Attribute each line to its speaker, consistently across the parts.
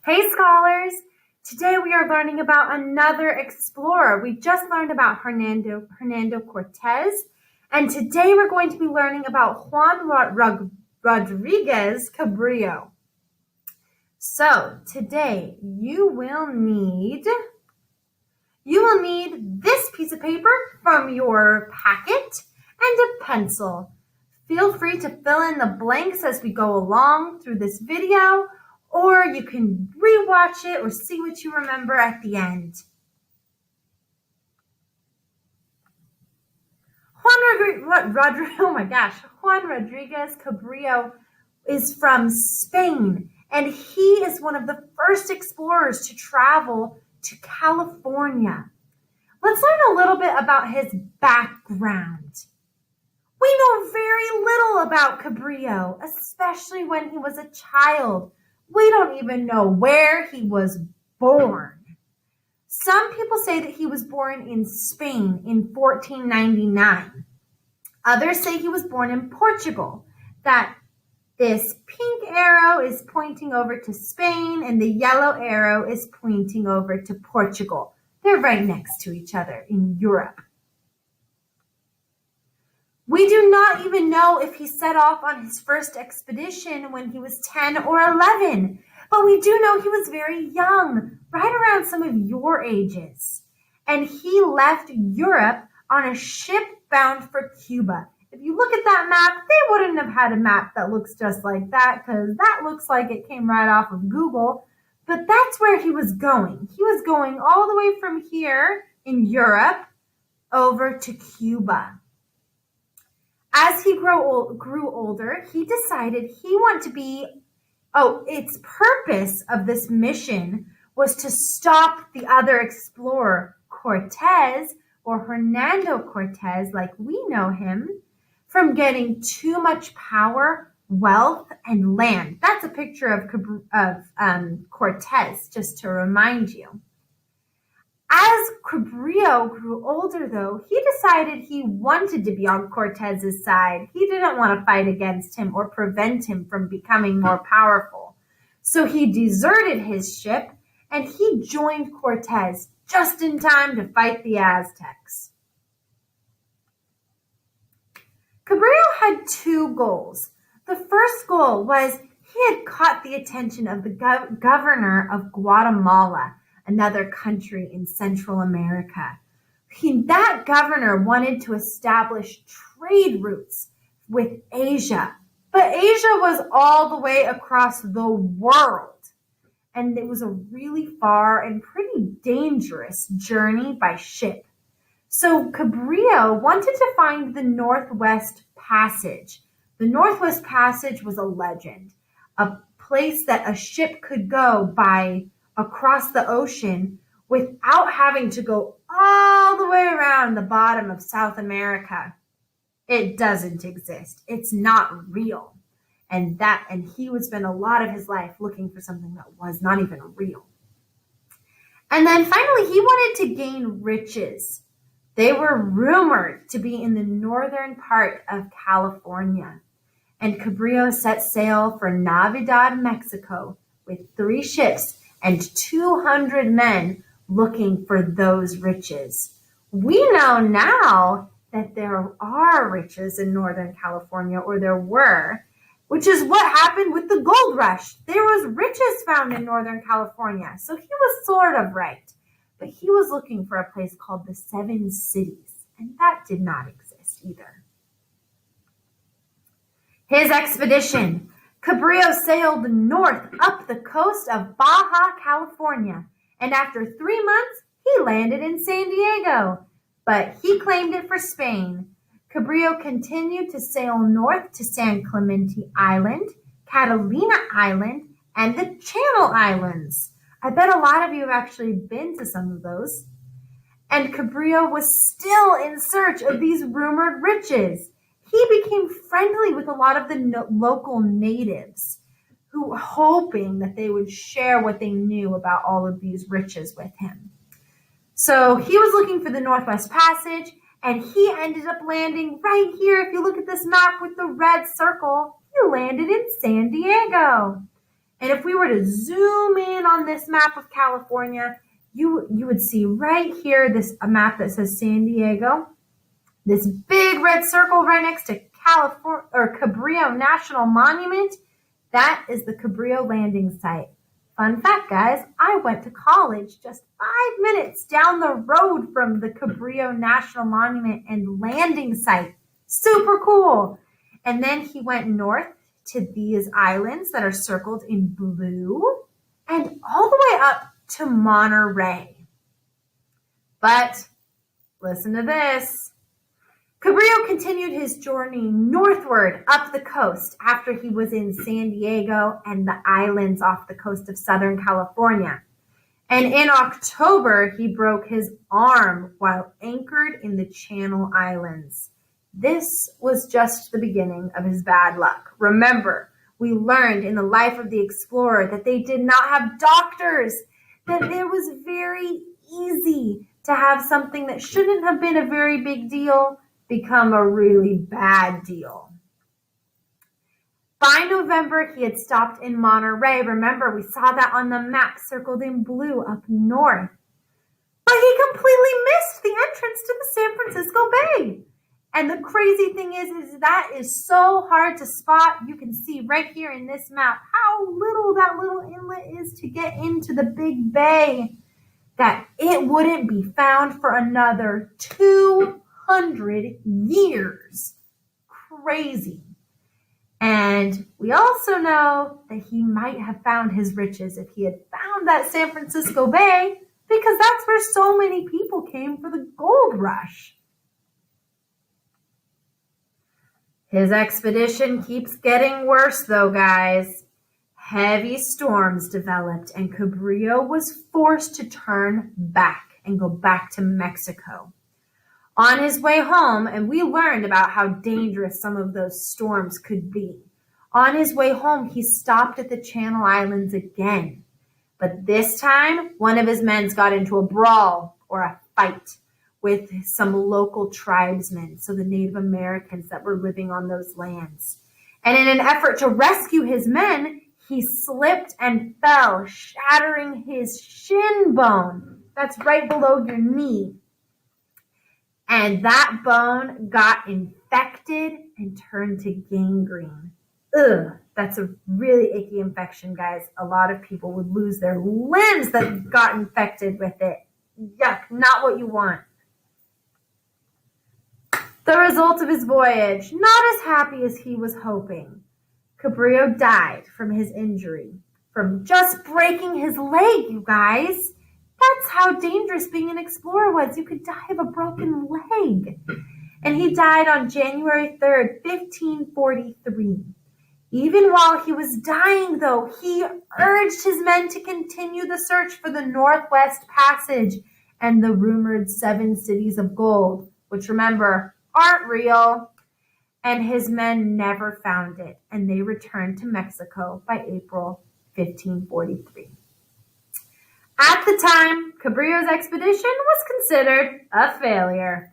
Speaker 1: Hey scholars! Today we are learning about another explorer. We just learned about Hernando Cortez, and today we're going to be learning about Juan Rodriguez Cabrillo. So today you will need this piece of paper from your packet and a pencil. Feel free to fill in the blanks as we go along through this video, or you can rewatch it or see what you remember at the end. Juan Rodriguez Cabrillo is from Spain, and he is one of the first explorers to travel to California. Let's learn a little bit about his background. We know very little about Cabrillo, especially when he was a child. We don't even know where he was born. Some people say that he was born in Spain in 1499. Others say he was born in Portugal, that this pink arrow is pointing over to Spain and the yellow arrow is pointing over to Portugal. They're right next to each other in Europe. We do not even know if he set off on his first expedition when he was 10 or 11, but we do know he was very young, right around some of your ages. And he left Europe on a ship bound for Cuba. If you look at that map, they wouldn't have had a map that looks just like that, because that looks like it came right off of Google. But that's where he was going. He was going all the way from here in Europe over to Cuba. As he grew older, he decided he wanted to be, its purpose of this mission was to stop the other explorer, Cortez, or Hernando Cortez, like we know him, from getting too much power, wealth, and land. That's a picture of Cortez, just to remind you. As Cabrillo grew older, though, he decided he wanted to be on Cortez's side. He didn't want to fight against him or prevent him from becoming more powerful. So he deserted his ship and he joined Cortez just in time to fight the Aztecs. Cabrillo had two goals. The first goal was he had caught the attention of the governor of Guatemala, another country in Central America. That governor wanted to establish trade routes with Asia, but Asia was all the way across the world, and it was a really far and pretty dangerous journey by ship. So Cabrillo wanted to find the Northwest Passage. The Northwest Passage was a legend, a place that a ship could go by across the ocean without having to go all the way around the bottom of South America. It doesn't exist. It's not real. And he would spend a lot of his life looking for something that was not even real. And then finally, he wanted to gain riches. They were rumored to be in the northern part of California. And Cabrillo set sail for Navidad, Mexico, with 3 ships and 200 men looking for those riches. We know now that there are riches in Northern California, or there were, which is what happened with the gold rush. There was riches found in Northern California, so he was sort of right. But he was looking for a place called the 7 Cities, and that did not exist either. His expedition. Cabrillo sailed north up the coast of Baja California, and after 3 months, he landed in San Diego, but he claimed it for Spain. Cabrillo continued to sail north to San Clemente Island, Catalina Island, and the Channel Islands. I bet a lot of you have actually been to some of those. And Cabrillo was still in search of these rumored riches. He became friendly with a lot of the local natives, who were hoping that they would share what they knew about all of these riches with him. So he was looking for the Northwest Passage, and he ended up landing right here. If you look at this map with the red circle, he landed in San Diego. And if we were to zoom in on this map of California, you would see right here a map that says San Diego, this big red circle right next to Cabrillo National Monument. That is the Cabrillo landing site. Fun fact, guys, I went to college just 5 minutes down the road from the Cabrillo National Monument and landing site. Super cool. And then he went north to these islands that are circled in blue and all the way up to Monterey. But listen to this. Cabrillo continued his journey northward up the coast after he was in San Diego and the islands off the coast of Southern California. And in October, he broke his arm while anchored in the Channel Islands. This was just the beginning of his bad luck. Remember, we learned in the life of the explorer that they did not have doctors, that it was very easy to have something that shouldn't have been a very big deal become a really bad deal. By November, he had stopped in Monterey. Remember, we saw that on the map circled in blue up north. But he completely missed the entrance to the San Francisco Bay. And the crazy thing is that is so hard to spot. You can see right here in this map how little that little inlet is to get into the big bay, that it wouldn't be found for another 200 years. Crazy. And we also know that he might have found his riches if he had found that San Francisco Bay, because that's where so many people came for the gold rush. His expedition keeps getting worse though, guys. Heavy storms developed and Cabrillo was forced to turn back and go back to Mexico. On his way home, and we learned about how dangerous some of those storms could be. On his way home, he stopped at the Channel Islands again. But this time, one of his men got into a brawl or a fight with some local tribesmen, so the Native Americans that were living on those lands. And in an effort to rescue his men, he slipped and fell, shattering his shin bone. That's right below your knee. And that bone got infected and turned to gangrene. Ugh, that's a really icky infection, guys. A lot of people would lose their limbs that got infected with it. Yuck, not what you want. The result of his voyage, not as happy as he was hoping. Cabrillo died from his injury, from just breaking his leg, you guys. That's how dangerous being an explorer was. You could die of a broken leg. And he died on January 3rd, 1543. Even while he was dying, though, he urged his men to continue the search for the Northwest Passage and the rumored 7 cities of gold, which, remember, aren't real. And his men never found it, and they returned to Mexico by April 1543. At the time, Cabrillo's expedition was considered a failure.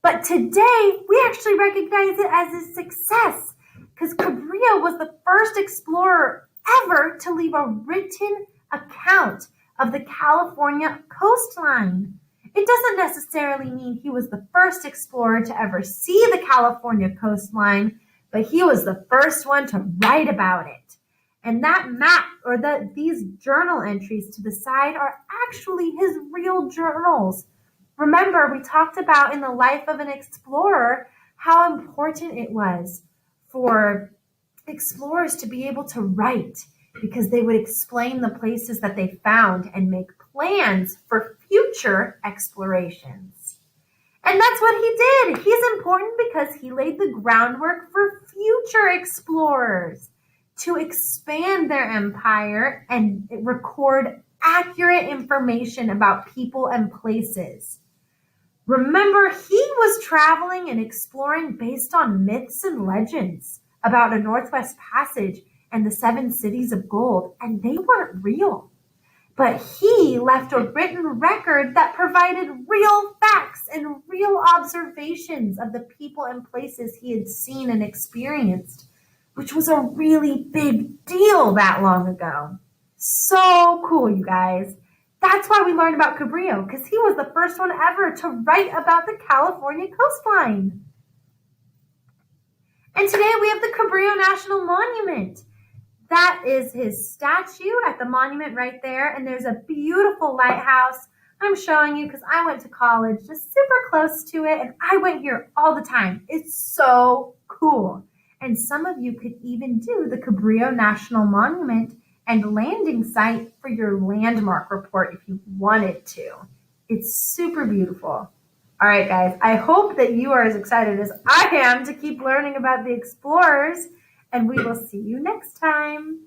Speaker 1: But today, we actually recognize it as a success, because Cabrillo was the first explorer ever to leave a written account of the California coastline. It doesn't necessarily mean he was the first explorer to ever see the California coastline, but he was the first one to write about it. And that map, or these journal entries to the side, are actually his real journals. Remember, we talked about in the life of an explorer how important it was for explorers to be able to write, because they would explain the places that they found and make plans for future explorations. And that's what he did. He's important because he laid the groundwork for future explorers to expand their empire and record accurate information about people and places. Remember, he was traveling and exploring based on myths and legends about a Northwest Passage and the 7 cities of gold, and they weren't real. But he left a written record that provided real facts and real observations of the people and places he had seen and experienced. which was a really big deal that long ago. So cool, you guys. That's why we learned about Cabrillo, because he was the first one ever to write about the California coastline. And today we have the Cabrillo National Monument. That is his statue at the monument right there. And there's a beautiful lighthouse I'm showing you because I went to college just super close to it. And I went here all the time. It's so cool. And some of you could even do the Cabrillo National Monument and landing site for your landmark report if you wanted to. It's super beautiful. All right, guys, I hope that you are as excited as I am to keep learning about the explorers, and we will see you next time.